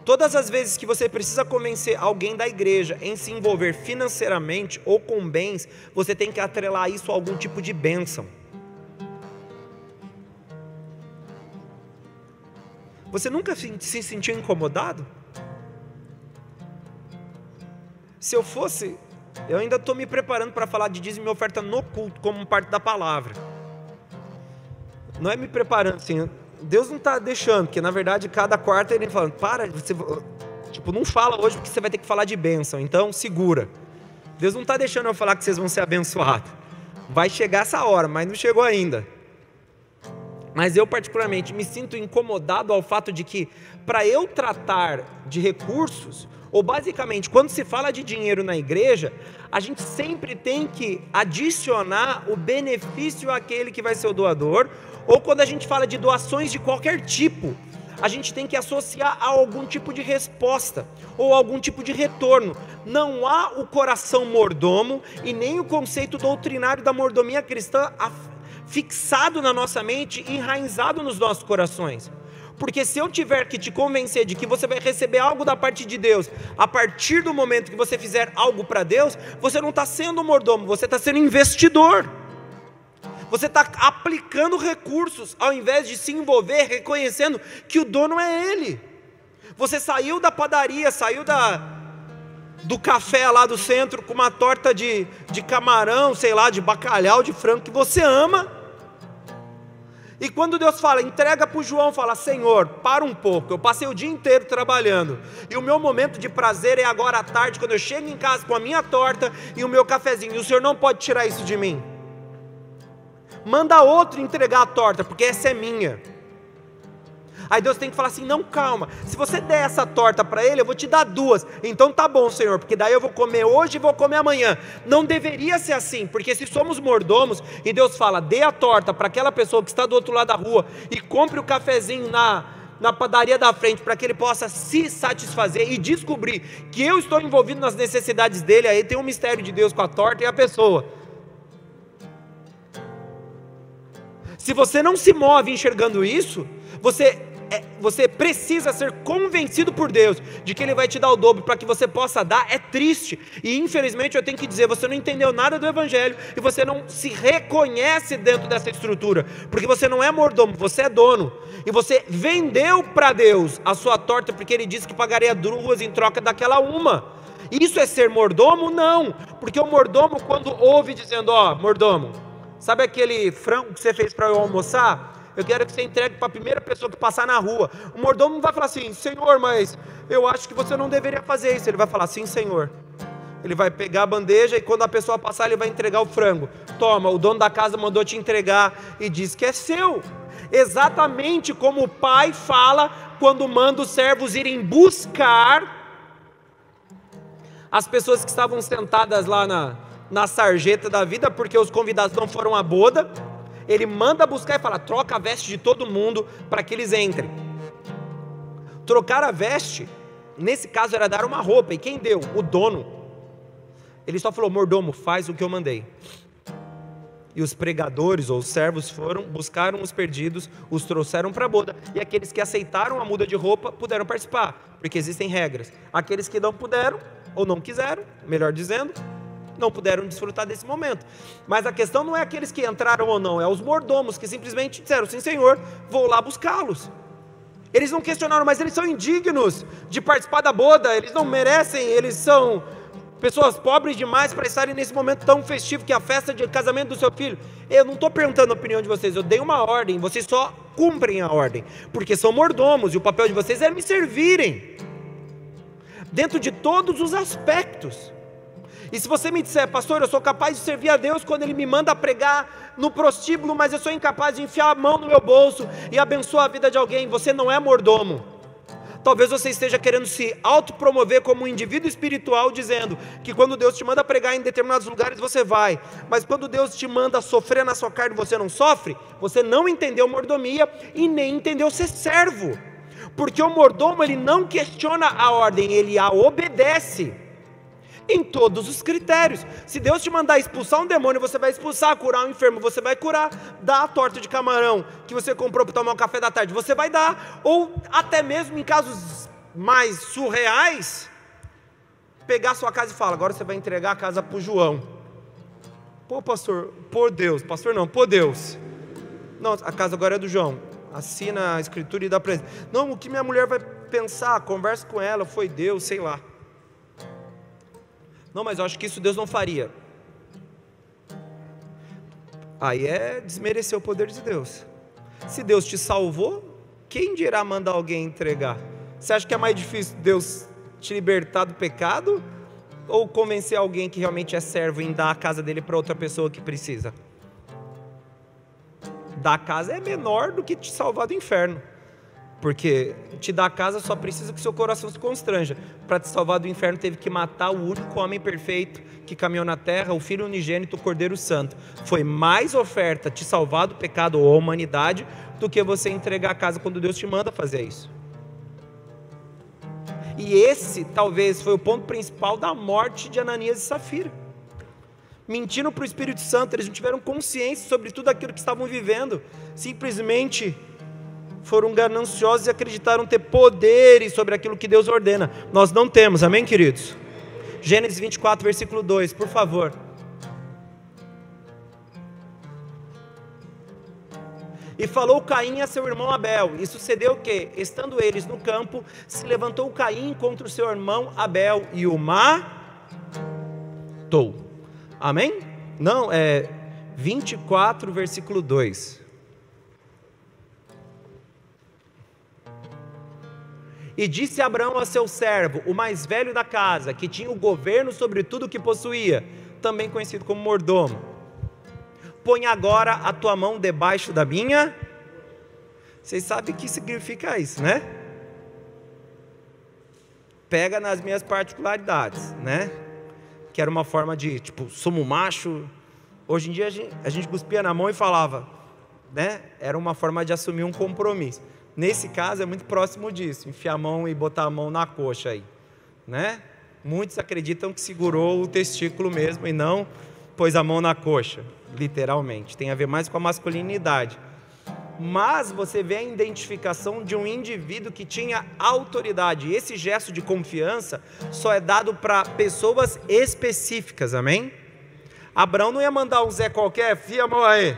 Todas as vezes que você precisa convencer alguém da igreja em se envolver financeiramente ou com bens, você tem que atrelar isso a algum tipo de bênção. Você nunca se sentiu incomodado? Se eu fosse, eu ainda estou me preparando para falar de dízimo e oferta no culto, como parte da palavra. Não é me preparando assim... Deus não está deixando, porque na verdade cada quarta ele fala, não fala hoje porque você vai ter que falar de bênção, então segura. Deus não está deixando eu falar que vocês vão ser abençoados. Vai chegar essa hora, mas não chegou ainda. Mas eu particularmente me sinto incomodado ao fato de que, para eu tratar de recursos, ou basicamente quando se fala de dinheiro na igreja, a gente sempre tem que adicionar o benefício àquele que vai ser o doador, ou quando a gente fala de doações de qualquer tipo, a gente tem que associar a algum tipo de resposta, ou algum tipo de retorno. Não há o coração mordomo, e nem o conceito doutrinário da mordomia cristã fixado na nossa mente e enraizado nos nossos corações. Porque se eu tiver que te convencer de que você vai receber algo da parte de Deus, a partir do momento que você fizer algo para Deus, você não está sendo mordomo, você está sendo investidor. Você está aplicando recursos, ao invés de se envolver, reconhecendo que o dono é Ele. Você saiu da padaria, saiu do café lá do centro, com uma torta de camarão, sei lá, de bacalhau, de frango, que você ama. E quando Deus fala, entrega para o João, fala: Senhor, para um pouco, eu passei o dia inteiro trabalhando, e o meu momento de prazer é agora à tarde, quando eu chego em casa com a minha torta e o meu cafezinho, e o Senhor não pode tirar isso de mim. Manda outro entregar a torta, porque essa é minha. Aí Deus tem que falar assim: não, calma, se você der essa torta para ele, eu vou te dar 2, então tá bom, Senhor, porque daí eu vou comer hoje e vou comer amanhã. Não deveria ser assim, porque se somos mordomos, e Deus fala: dê a torta para aquela pessoa que está do outro lado da rua, e compre o cafezinho na padaria da frente, para que ele possa se satisfazer e descobrir que eu estou envolvido nas necessidades dele. Aí tem um mistério de Deus com a torta e a pessoa. Se você não se move enxergando isso, você você precisa ser convencido por Deus de que Ele vai te dar o dobro para que você possa dar, é triste. E infelizmente eu tenho que dizer, você não entendeu nada do Evangelho e você não se reconhece dentro dessa estrutura, porque você não é mordomo, você é dono. E você vendeu para Deus a sua torta porque Ele disse que pagaria 2 em troca daquela uma. Isso é ser mordomo? Não, porque o mordomo, quando ouve dizendo, ó, mordomo, sabe aquele frango que você fez para eu almoçar? Eu quero que você entregue para a primeira pessoa que passar na rua. O mordomo não vai falar assim, Senhor, mas eu acho que você não deveria fazer isso. Ele vai falar, sim, Senhor. Ele vai pegar a bandeja e quando a pessoa passar, ele vai entregar o frango. Toma, o dono da casa mandou te entregar e diz que é seu. Exatamente como o pai fala quando manda os servos irem buscar as pessoas que estavam sentadas lá na sarjeta da vida, porque os convidados não foram à boda. Ele manda buscar e fala, troca a veste de todo mundo para que eles entrem. Trocar a veste, nesse caso era dar uma roupa, e quem deu? O dono. Ele só falou, mordomo, faz o que eu mandei. E os pregadores ou os servos foram, buscaram os perdidos, os trouxeram para a boda, e aqueles que aceitaram a muda de roupa puderam participar, porque existem regras. Aqueles que não puderam, ou não quiseram, melhor dizendo, não puderam desfrutar desse momento. Mas a questão não é aqueles que entraram ou não, é os mordomos que simplesmente disseram, sim Senhor, vou lá buscá-los. Eles não questionaram, mas eles são indignos de participar da boda, eles não merecem, eles são pessoas pobres demais para estarem nesse momento tão festivo que é a festa de casamento do seu filho. Eu não estou perguntando a opinião de vocês, eu dei uma ordem, vocês só cumprem a ordem, porque são mordomos e o papel de vocês é me servirem, dentro de todos os aspectos. E se você me disser, pastor, eu sou capaz de servir a Deus quando Ele me manda pregar no prostíbulo, mas eu sou incapaz de enfiar a mão no meu bolso e abençoar a vida de alguém, você não é mordomo. Talvez você esteja querendo se autopromover como um indivíduo espiritual, dizendo que quando Deus te manda pregar em determinados lugares, você vai, mas quando Deus te manda sofrer na sua carne, você não sofre, você não entendeu mordomia e nem entendeu ser servo, porque o mordomo, ele não questiona a ordem, ele a obedece, em todos os critérios. Se Deus te mandar expulsar um demônio, você vai expulsar, curar um enfermo, você vai curar, dar a torta de camarão que você comprou para tomar um café da tarde, você vai dar, ou até mesmo em casos mais surreais, pegar a sua casa e falar, agora você vai entregar a casa para o João. Pô pastor, por Deus, pastor não, por Deus, não, a casa agora é do João, assina a escritura e dá para ele. Não, o que minha mulher vai pensar, conversa com ela, foi Deus, sei lá. Não, mas eu acho que isso Deus não faria. Aí é desmerecer o poder de Deus. Se Deus te salvou, quem dirá mandar alguém entregar? Você acha que é mais difícil Deus te libertar do pecado? Ou convencer alguém que realmente é servo em dar a casa dele para outra pessoa que precisa? Dar a casa é menor do que te salvar do inferno. Porque te dar a casa só precisa que seu coração se constranja. Para te salvar do inferno teve que matar o único homem perfeito que caminhou na terra, o Filho unigênito, o Cordeiro Santo. Foi mais oferta te salvar do pecado ou a humanidade do que você entregar a casa quando Deus te manda fazer isso. E esse talvez foi o ponto principal da morte de Ananias e Safira. Mentiram para o Espírito Santo, eles não tiveram consciência sobre tudo aquilo que estavam vivendo, simplesmente foram gananciosos e acreditaram ter poderes sobre aquilo que Deus ordena. Nós não temos, amém, queridos? Gênesis 24, versículo 2, por favor. E falou Caim a seu irmão Abel, e sucedeu que, estando eles no campo, se levantou Caim contra o seu irmão Abel, e o matou. Amém? Não, é 24, versículo 2. E disse Abraão a seu servo, o mais velho da casa, que tinha o governo sobre tudo o que possuía, também conhecido como mordomo: põe agora a tua mão debaixo da minha. Vocês sabem o que significa isso, né? Pega nas minhas particularidades, né? Que era uma forma de, tipo, somos macho. Hoje em dia a gente cuspia na mão e falava, né? Era uma forma de assumir um compromisso. Nesse caso é muito próximo disso, enfiar a mão e botar a mão na coxa aí, né? Muitos acreditam que segurou o testículo mesmo e não pôs a mão na coxa, literalmente. Tem a ver mais com a masculinidade. mas você vê a identificação de um indivíduo que tinha autoridade. Esse gesto de confiança só é dado para pessoas específicas, amém? Abraão não ia mandar um Zé qualquer, fia a mão aí,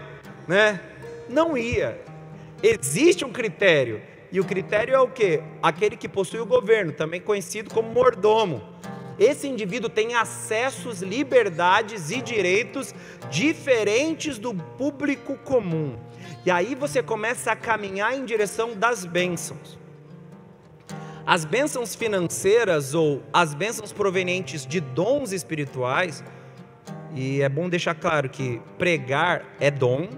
né? Não ia. Existe um critério, e o critério é o quê? Aquele que possui o governo, também conhecido como mordomo. Esse indivíduo tem acessos, liberdades e direitos diferentes do público comum. E aí você começa a caminhar em direção das bênçãos. As bênçãos financeiras ou as bênçãos provenientes de dons espirituais, e é bom deixar claro que pregar é dom,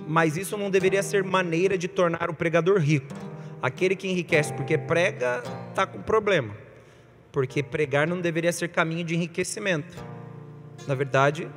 mas isso não deveria ser maneira de tornar o pregador rico. Aquele que enriquece porque prega está com problema, porque pregar não deveria ser caminho de enriquecimento. Na verdade,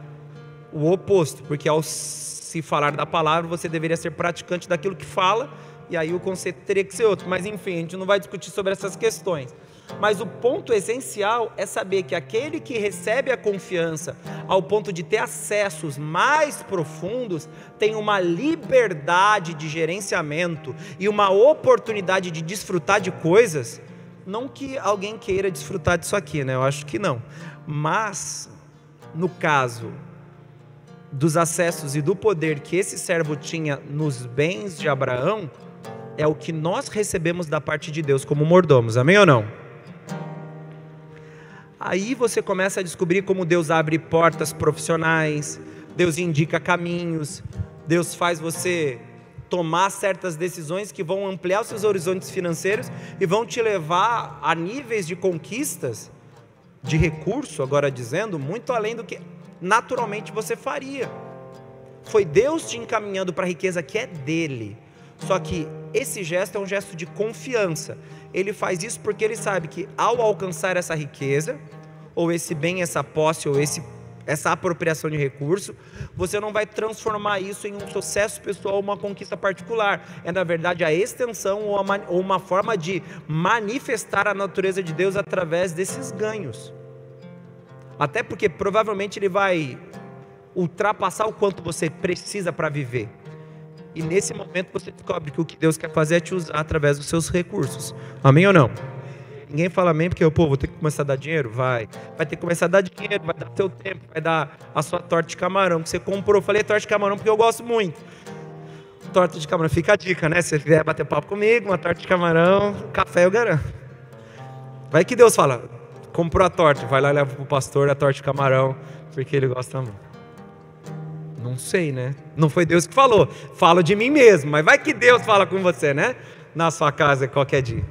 o oposto, porque ao se falar da palavra, você deveria ser praticante daquilo que fala, e aí o conceito teria que ser outro. Mas enfim, a gente não vai discutir sobre essas questões. Mas o ponto essencial é saber que aquele que recebe a confiança ao ponto de ter acessos mais profundos, tem uma liberdade de gerenciamento e uma oportunidade de desfrutar de coisas. Não que alguém queira desfrutar disso aqui, né? Eu acho que não. Mas, no caso dos acessos e do poder que esse servo tinha nos bens de Abraão, é o que nós recebemos da parte de Deus como mordomos, amém ou não? Aí você começa a descobrir como Deus abre portas profissionais, Deus indica caminhos, Deus faz você tomar certas decisões que vão ampliar os seus horizontes financeiros e vão te levar a níveis de conquistas, de recurso, agora dizendo, muito além do que naturalmente você faria. Foi Deus te encaminhando para a riqueza que é dele. Só que esse gesto é um gesto de confiança. Ele faz isso porque ele sabe que ao alcançar essa riqueza, ou esse bem, essa posse, ou essa apropriação de recurso, você não vai transformar isso em um sucesso pessoal ou uma conquista particular. É na verdade a extensão ou uma forma de manifestar a natureza de Deus através desses ganhos. Até porque provavelmente ele vai ultrapassar o quanto você precisa para viver. E nesse momento você descobre que o que Deus quer fazer é te usar através dos seus recursos. Amém ou não? Ninguém fala amém porque, pô, vou ter que começar a dar dinheiro? Vai ter que começar a dar dinheiro, vai dar seu tempo, vai dar a sua torta de camarão que você comprou. Eu falei torta de camarão porque eu gosto muito. Torta de camarão, fica a dica, né? Se você vier bater papo comigo, uma torta de camarão, café eu garanto. Vai que Deus fala, comprou a torta, vai lá e leva pro pastor a torta de camarão, porque ele gosta muito. Não sei, né? Não foi Deus que falou, falo de mim mesmo, mas vai que Deus fala com você, né? Na sua casa qualquer dia.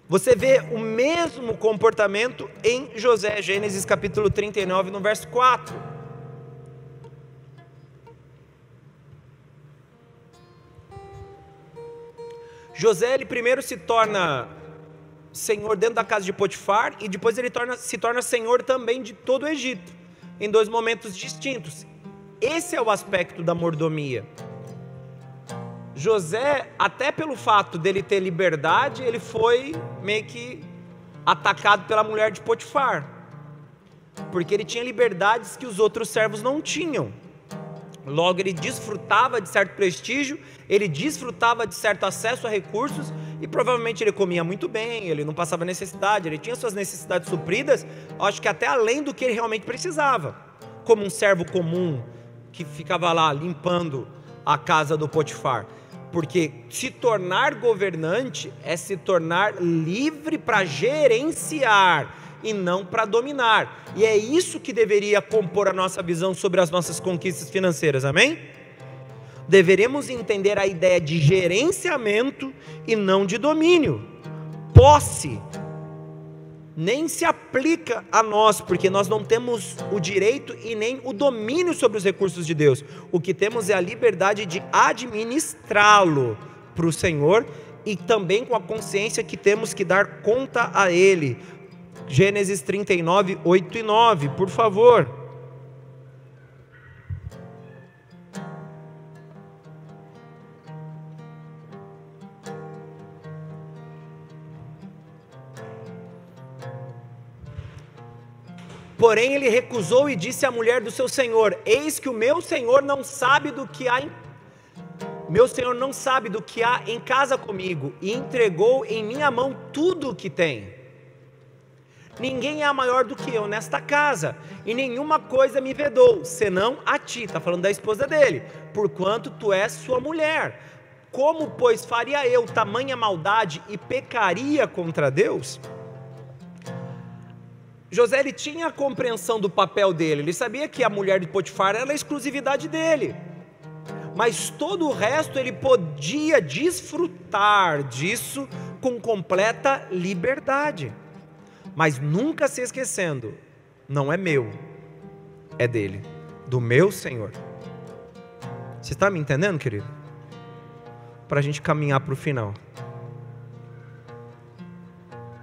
Você vê o mesmo comportamento em José, Gênesis capítulo 39, no verso 4. José, ele primeiro se torna senhor dentro da casa de Potifar, e depois ele se torna senhor também de todo o Egito, em dois momentos distintos. Esse é o aspecto da mordomia. José, até pelo fato dele ter liberdade, ele foi meio que atacado pela mulher de Potifar, porque ele tinha liberdades que os outros servos não tinham. Logo, ele desfrutava de certo prestígio, ele desfrutava de certo acesso a recursos, e provavelmente ele comia muito bem, ele não passava necessidade, ele tinha suas necessidades supridas, acho que até além do que ele realmente precisava, como um servo comum que ficava lá limpando a casa do Potifar. Porque se tornar governante é se tornar livre para gerenciar e não para dominar. E é isso que deveria compor a nossa visão sobre as nossas conquistas financeiras, amém? Deveremos entender a ideia de gerenciamento e não de domínio. Posse nem se aplica a nós, porque nós não temos o direito e nem o domínio sobre os recursos de Deus. O que temos é a liberdade de administrá-lo para o Senhor, e também com a consciência que temos que dar conta a Ele. Gênesis 39, 8 e 9, por favor. Porém ele recusou e disse à mulher do seu senhor: eis que o meu senhor não sabe do que há em casa comigo, e entregou em minha mão tudo o que tem. Ninguém é maior do que eu nesta casa, e nenhuma coisa me vedou, senão a ti. Está falando da esposa dele. Porquanto tu és sua mulher. Como, pois, faria eu tamanha maldade e pecaria contra Deus? José, ele tinha a compreensão do papel dele. Ele sabia que a mulher de Potifar era a exclusividade dele. Mas todo o resto ele podia desfrutar disso com completa liberdade. Mas nunca se esquecendo, não é meu, é dele, do meu Senhor. Você está me entendendo, querido? Para a gente caminhar para o final.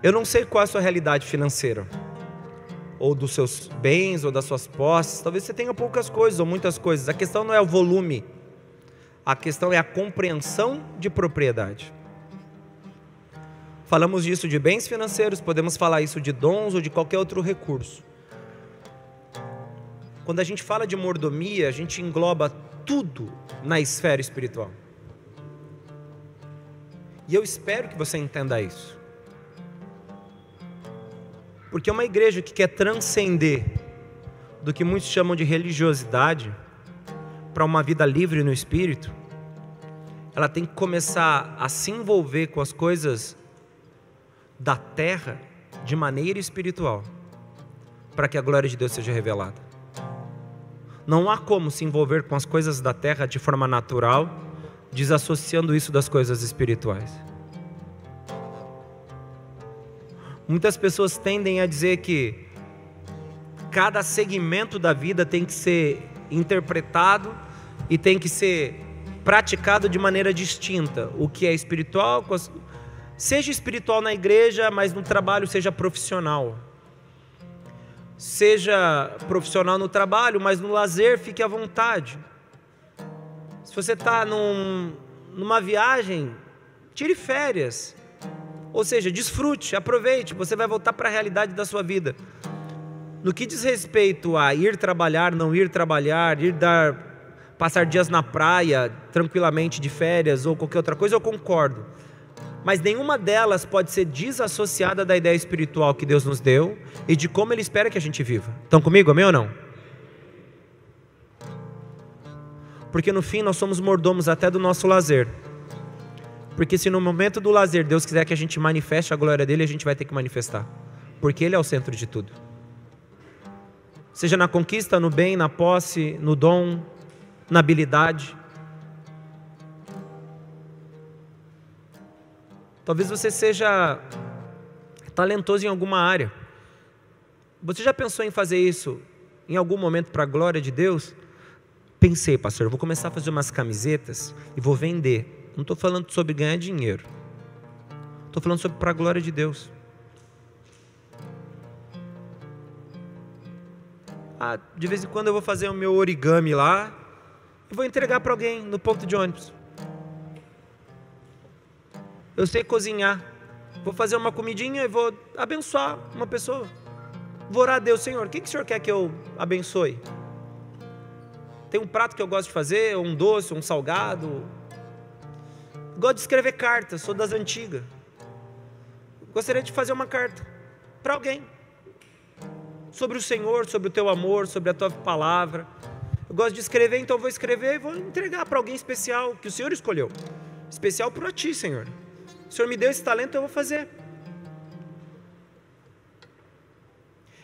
Eu não sei qual é a sua realidade financeira, ou dos seus bens, ou das suas posses. Talvez você tenha poucas coisas, ou muitas coisas. A questão não é o volume, a questão é a compreensão de propriedade. Falamos disso de bens financeiros, podemos falar isso de dons ou de qualquer outro recurso. Quando a gente fala de mordomia, a gente engloba tudo na esfera espiritual. E eu espero que você entenda isso. Porque uma igreja que quer transcender do que muitos chamam de religiosidade para uma vida livre no espírito, ela tem que começar a se envolver com as coisas da terra de maneira espiritual, para que a glória de Deus seja revelada. Não há como se envolver com as coisas da terra de forma natural, desassociando isso das coisas espirituais. Muitas pessoas tendem a dizer que cada segmento da vida tem que ser interpretado e tem que ser praticado de maneira distinta. O que é espiritual, seja espiritual na igreja, mas no trabalho seja profissional. Seja profissional no trabalho, mas no lazer fique à vontade. Se você está numa viagem, tire férias. Ou seja, desfrute, aproveite, você vai voltar para a realidade da sua vida. No que diz respeito a ir trabalhar, não ir trabalhar, passar dias na praia, tranquilamente de férias ou qualquer outra coisa, eu concordo. Mas nenhuma delas pode ser desassociada da ideia espiritual que Deus nos deu e de como Ele espera que a gente viva. Estão comigo, amém ou não? Porque no fim nós somos mordomos até do nosso lazer. Porque se no momento do lazer Deus quiser que a gente manifeste a glória dEle, a gente vai ter que manifestar. Porque Ele é o centro de tudo. Seja na conquista, no bem, na posse, no dom, na habilidade. Talvez você seja talentoso em alguma área. Você já pensou em fazer isso em algum momento para a glória de Deus? Pensei, pastor, eu vou começar a fazer umas camisetas e vou vender. Não estou falando sobre ganhar dinheiro. Estou falando sobre para a glória de Deus. De vez em quando eu vou fazer o meu origami lá e vou entregar para alguém no ponto de ônibus. Eu sei cozinhar, vou fazer uma comidinha e vou abençoar uma pessoa. Vou orar a Deus, Senhor, o que o Senhor quer que eu abençoe? Tem um prato que eu gosto de fazer, um doce, um salgado. Gosto de escrever cartas, sou das antigas. Gostaria de fazer uma carta para alguém. Sobre o Senhor, sobre o teu amor, sobre a tua palavra. Eu gosto de escrever, então eu vou escrever e vou entregar para alguém especial, que o Senhor escolheu. Especial para ti, Senhor. O Senhor me deu esse talento, eu vou fazer.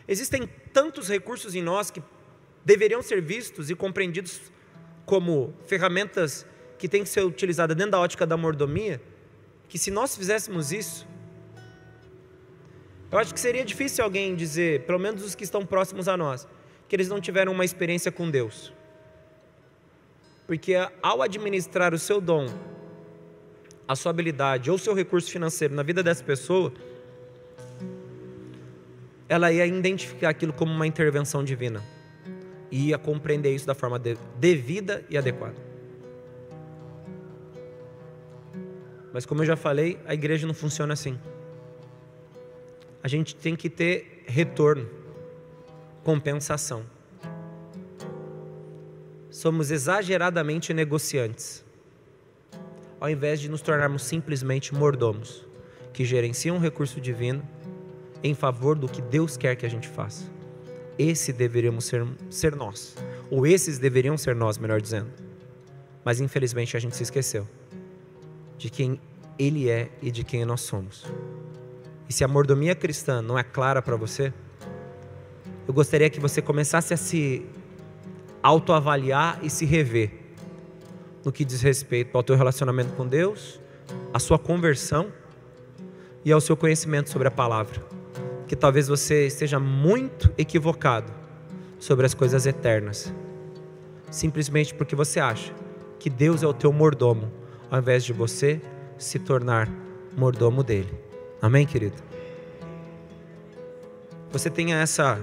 Existem tantos recursos em nós que deveriam ser vistos e compreendidos como ferramentas que têm que ser utilizadas dentro da ótica da mordomia, que se nós fizéssemos isso, eu acho que seria difícil alguém dizer, pelo menos os que estão próximos a nós, que eles não tiveram uma experiência com Deus. Porque ao administrar o seu dom, a sua habilidade ou o seu recurso financeiro na vida dessa pessoa, ela ia identificar aquilo como uma intervenção divina e ia compreender isso da forma devida e adequada. Mas como eu já falei, a igreja não funciona assim. A gente tem que ter retorno. compensação. Somos exageradamente negociantes, ao invés de nos tornarmos simplesmente mordomos, que gerenciam um recurso divino em favor do que Deus quer que a gente faça. Esse deveríamos ser nós, ou esses deveriam ser nós, melhor dizendo. Mas infelizmente a gente se esqueceu de quem Ele é e de quem nós somos. E se a mordomia cristã não é clara para você, eu gostaria que você começasse a se autoavaliar e se rever no que diz respeito ao teu relacionamento com Deus, à sua conversão e ao seu conhecimento sobre a palavra. Que talvez você esteja muito equivocado sobre as coisas eternas, simplesmente porque você acha que Deus é o teu mordomo, ao invés de você se tornar mordomo dele. Amém, querido? Você tenha essa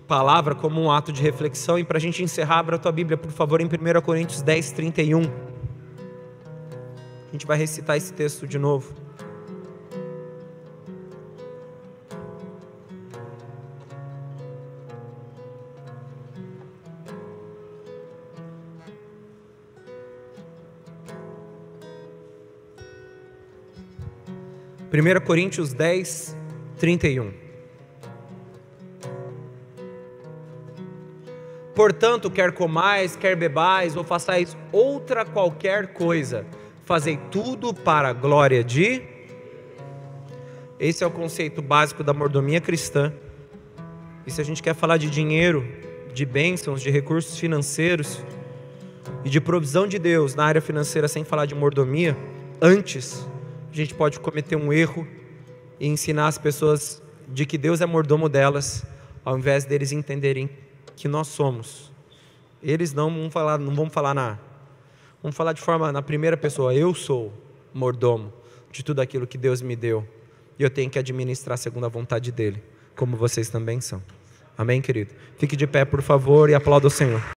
palavra como um ato de reflexão. E para a gente encerrar, abra a tua Bíblia, por favor, em 1 Coríntios 10, 31. A gente vai recitar esse texto de novo. Primeira Coríntios 10, 31. Portanto, quer comais, quer bebais, ou façais outra qualquer coisa, fazei tudo para a glória de... Esse é o conceito básico da mordomia cristã. E se a gente quer falar de dinheiro, de bênçãos, de recursos financeiros e de provisão de Deus na área financeira sem falar de mordomia, antes a gente pode cometer um erro e ensinar as pessoas de que Deus é mordomo delas, ao invés deles entenderem que nós somos. Eles não vão falar de forma na primeira pessoa. Eu sou mordomo de tudo aquilo que Deus me deu, e eu tenho que administrar segundo a vontade dele, como vocês também são. Amém, querido? Fique de pé, por favor, e aplauda o Senhor.